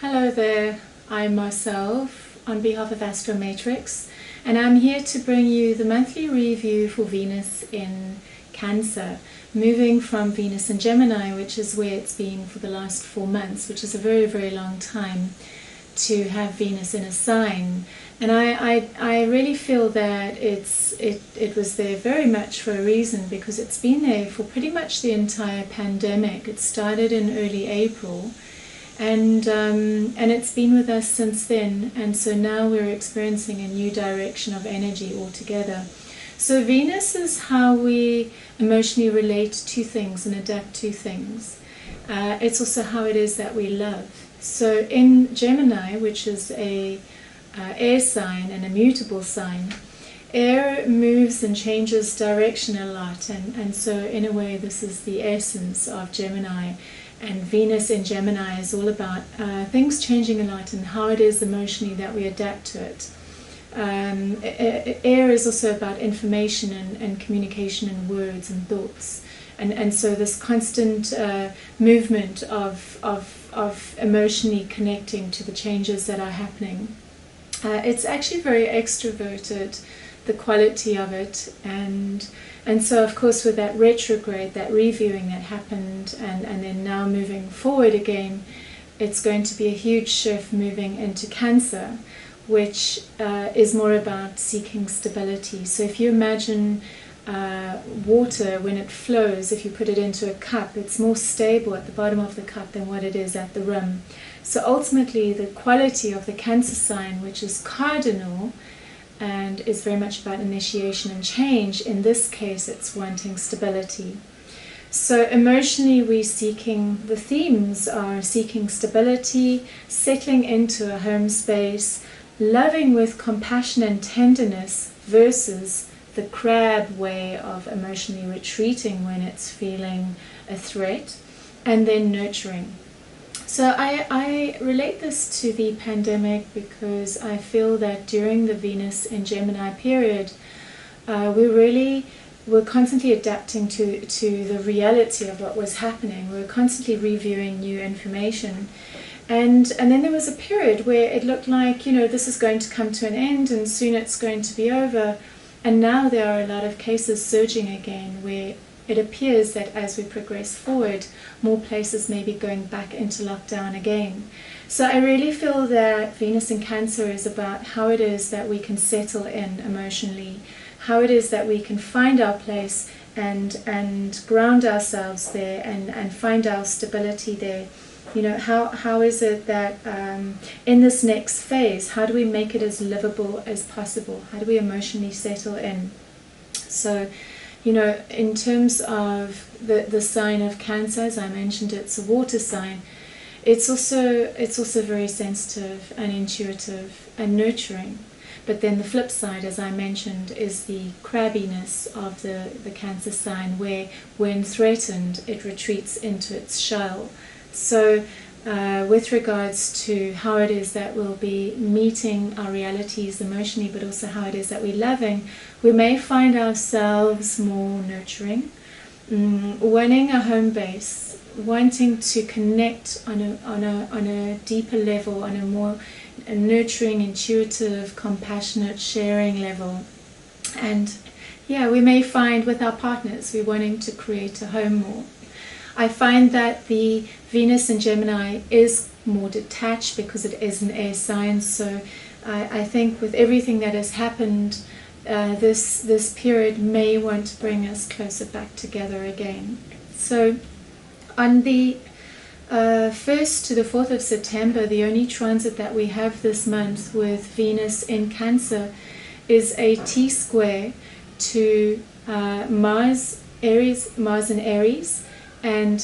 Hello there, I'm myself on behalf of Astromatrix, and I'm here to bring you the monthly review for Venus in Cancer, moving from Venus in Gemini, which is where it's been for the last 4 months, which is a very, very long time to have Venus in a sign. And I really feel that it was there very much for a reason, because it's been there for pretty much the entire pandemic. It started in early April, and it's been with us since then, and so now we're experiencing a new direction of energy altogether. So Venus is how we emotionally relate to things and adapt to things. It's also how it is that we love. So in Gemini, which is a air sign and a mutable sign, air moves and changes direction a lot, and so in a way this is the essence of Gemini. And Venus in Gemini is all about things changing a lot and how it is emotionally that we adapt to it. Air is also about information and communication and words and thoughts. And so this constant movement of emotionally connecting to the changes that are happening. It's actually very extroverted, the quality of it, and so of course with that retrograde, that reviewing that happened, and then now moving forward again, it's going to be a huge shift moving into Cancer, which is more about seeking stability. So if you imagine water, when it flows, if you put it into a cup, it's more stable at the bottom of the cup than what it is at the rim. So ultimately the quality of the Cancer sign, which is cardinal and is very much about initiation and change, in this case it's wanting stability. So emotionally we're seeking, the themes are seeking stability, settling into a home space, loving with compassion and tenderness versus the crab way of emotionally retreating when it's feeling a threat, and then nurturing. So I relate this to the pandemic because I feel that during the Venus in Gemini period, we're constantly adapting to the reality of what was happening. We're constantly reviewing new information. And then there was a period where it looked like, this is going to come to an end and soon it's going to be over. And now there are a lot of cases surging again, where it appears that as we progress forward, more places may be going back into lockdown again. So I really feel that Venus in Cancer is about how it is that we can settle in emotionally, how it is that we can find our place and ground ourselves there and find our stability there. How is it that in this next phase, how do we make it as livable as possible? How do we emotionally settle in? So, in terms of the sign of Cancer, as I mentioned, it's a water sign. It's also very sensitive and intuitive and nurturing. But then the flip side, as I mentioned, is the crabbiness of the Cancer sign, where when threatened, it retreats into its shell. So with regards to how it is that we'll be meeting our realities emotionally, but also how it is that we're loving, we may find ourselves more nurturing, wanting a home base, wanting to connect on a deeper level, on a more nurturing, intuitive, compassionate, sharing level. And we may find with our partners we're wanting to create a home more. I find that the Venus in Gemini is more detached because it is an air sign. So I think with everything that has happened, this period may want to bring us closer back together again. So on the 1st to the 4th of September, the only transit that we have this month with Venus in Cancer is a T-square to Mars in Aries, and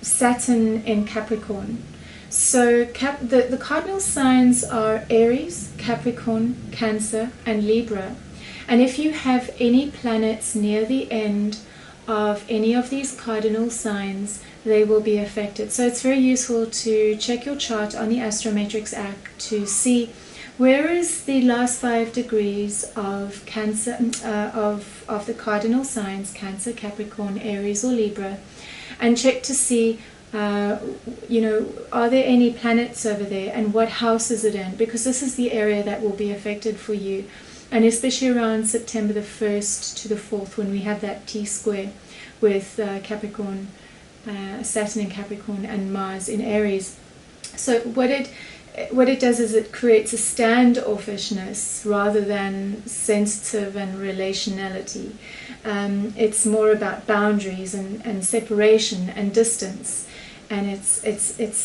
Saturn in Capricorn. So the cardinal signs are Aries, Capricorn, Cancer, and Libra. And if you have any planets near the end of any of these cardinal signs, they will be affected. So it's very useful to check your chart on the Astromatrix app to see where is the last 5 degrees of Cancer, of the cardinal signs, Cancer, Capricorn, Aries, or Libra, and check to see You know, are there any planets over there, and what house is it in? Because this is the area that will be affected for you. And especially around September the 1st to the 4th, when we have that T-square with Capricorn, Saturn in Capricorn and Mars in Aries. So what it does is it creates a standoffishness rather than sensitive and relationality. It's more about boundaries and separation and distance, and it's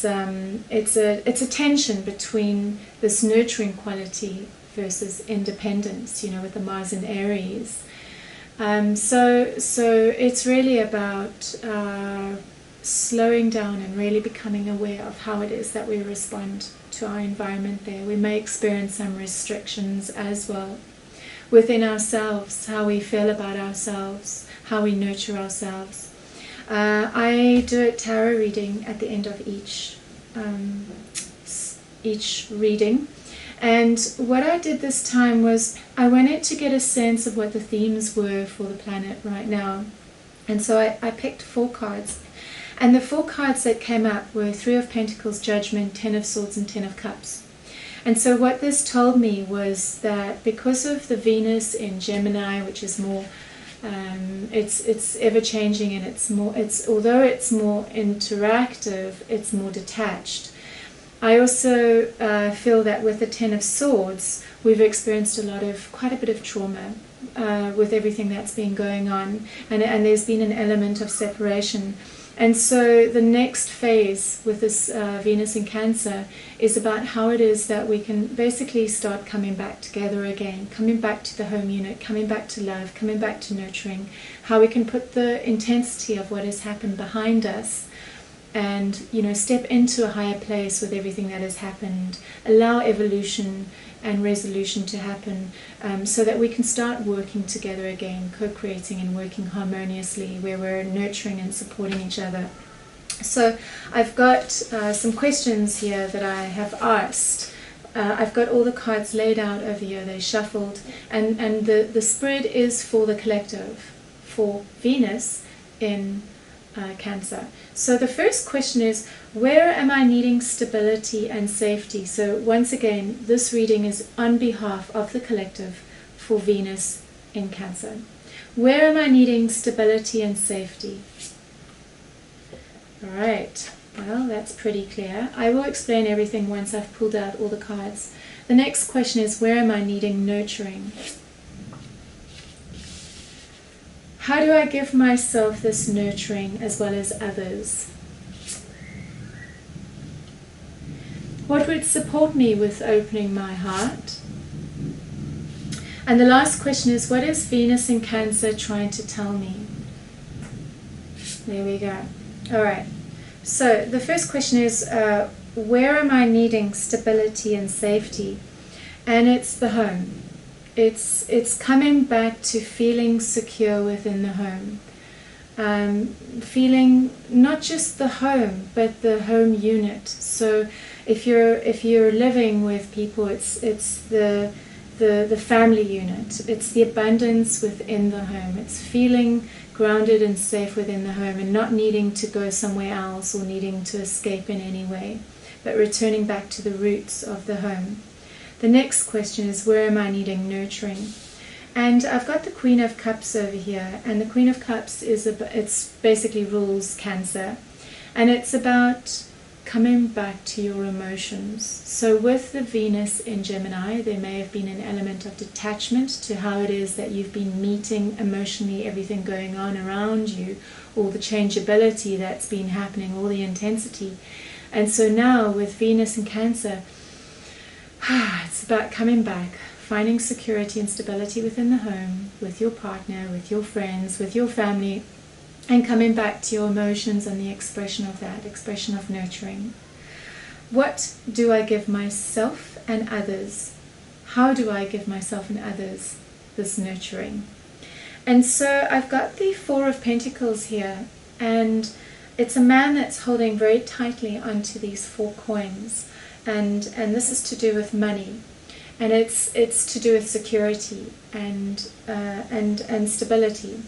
a tension between this nurturing quality versus independence, you know, with the Mars in Aries. So it's really about slowing down and really becoming aware of how it is that we respond to our environment there. We may experience some restrictions as well within ourselves, how we feel about ourselves, how we nurture ourselves. I do a tarot reading at the end of each reading. And what I did this time was I wanted to get a sense of what the themes were for the planet right now. And so I picked 4 cards. And the 4 cards that came up were 3 of Pentacles, Judgment, 10 of Swords, and 10 of Cups. And so what this told me was that because of the Venus in Gemini, which is more, it's ever changing, and although it's more interactive, it's more detached. I also feel that with the 10 of Swords, we've experienced quite a bit of trauma with everything that's been going on, and there's been an element of separation. And so the next phase with this Venus in Cancer is about how it is that we can basically start coming back together again, coming back to the home unit, coming back to love, coming back to nurturing, how we can put the intensity of what has happened behind us and, you know, step into a higher place with everything that has happened, allow evolution and resolution to happen, so that we can start working together again, co-creating and working harmoniously, where we're nurturing and supporting each other. So I've got some questions here that I have asked. I've got all the cards laid out over here, they shuffled, and the spread is for the collective, for Venus in Cancer. So the first question is, where am I needing stability and safety? So once again, this reading is on behalf of the collective for Venus in Cancer. Where am I needing stability and safety? All right, well, that's pretty clear. I will explain everything once I've pulled out all the cards. The next question is, where am I needing nurturing? How do I give myself this nurturing as well as others? What would support me with opening my heart? And the last question is, what is Venus in Cancer trying to tell me? There we go. All right. So the first question is, where am I needing stability and safety? And it's the home. It's coming back to feeling secure within the home. Feeling not just the home, but the home unit. So if you're living with people, it's the family unit. It's the abundance within the home. It's feeling grounded and safe within the home, and not needing to go somewhere else or needing to escape in any way, but returning back to the roots of the home. The next question is, where am I needing nurturing? And I've got the Queen of Cups over here, and the Queen of Cups it's basically rules Cancer, and it's about coming back to your emotions. So with the Venus in Gemini, there may have been an element of detachment to how it is that you've been meeting emotionally everything going on around you, all the changeability that's been happening, all the intensity. And so now with Venus in Cancer, it's about coming back, finding security and stability within the home, with your partner, with your friends, with your family, and coming back to your emotions and the expression of that, expression of nurturing. What do I give myself and others? How do I give myself and others this nurturing? And so I've got the Four of Pentacles here, and it's a man that's holding very tightly onto these 4 coins. And this is to do with money, and it's to do with security and stability.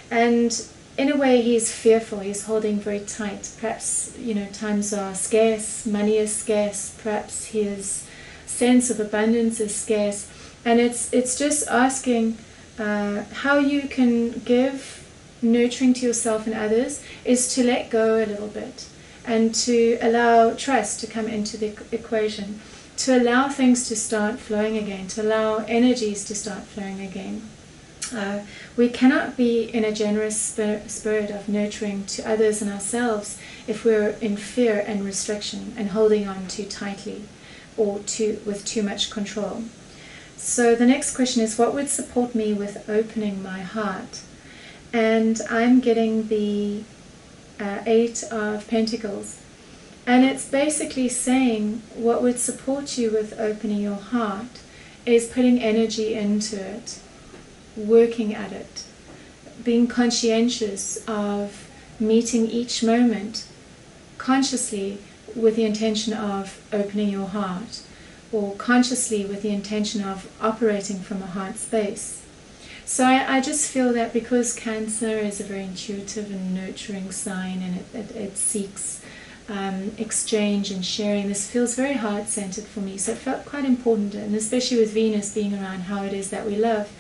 And in a way, he's fearful. He's holding very tight. Perhaps, you know, times are scarce, money is scarce. Perhaps his sense of abundance is scarce. And it's just asking how you can give nurturing to yourself and others is to let go a little bit and to allow trust to come into the equation, to allow things to start flowing again, to allow energies to start flowing again. We cannot be in a generous spirit of nurturing to others and ourselves if we're in fear and restriction and holding on too tightly or with too much control. So the next question is, what would support me with opening my heart? And I'm getting the 8 of Pentacles. And it's basically saying what would support you with opening your heart is putting energy into it, working at it, being conscientious of meeting each moment consciously with the intention of opening your heart, or consciously with the intention of operating from a heart space. So I just feel that because Cancer is a very intuitive and nurturing sign, and it seeks exchange and sharing, this feels very heart-centered for me. So it felt quite important, and especially with Venus being around how it is that we love,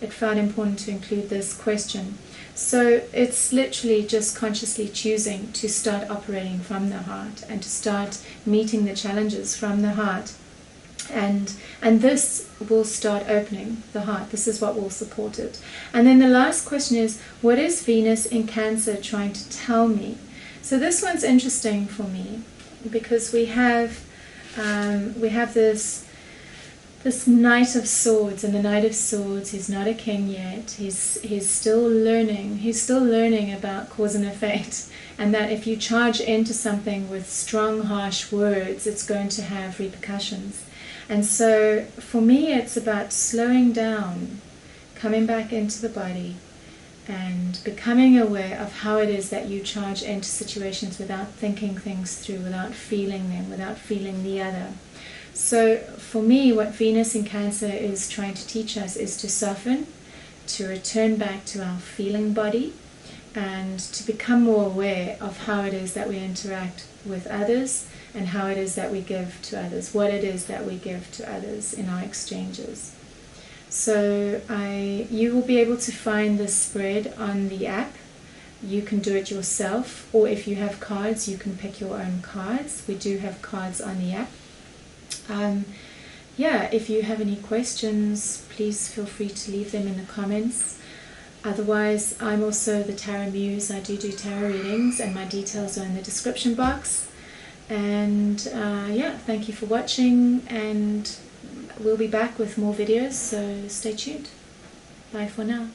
it felt important to include this question. So it's literally just consciously choosing to start operating from the heart and to start meeting the challenges from the heart. And this will start opening the heart. This is what will support it. And then the last question is, what is Venus in Cancer trying to tell me? So this one's interesting for me because we have this Knight of Swords, and the Knight of Swords, he's not a king yet. He's still learning. He's still learning about cause and effect, and that if you charge into something with strong, harsh words, it's going to have repercussions. And so for me, it's about slowing down, coming back into the body, and becoming aware of how it is that you charge into situations without thinking things through, without feeling them, without feeling the other. So for me, what Venus in Cancer is trying to teach us is to soften, to return back to our feeling body, and to become more aware of how it is that we interact with others and how it is that we give to others, what it is that we give to others in our exchanges. So you will be able to find this spread on the app. You can do it yourself, or if you have cards, you can pick your own cards. We do have cards on the app. If you have any questions, please feel free to leave them in the comments. Otherwise, I'm also the Tarot Muse. I do tarot readings, and my details are in the description box. And thank you for watching, and we'll be back with more videos, so stay tuned. Bye for now.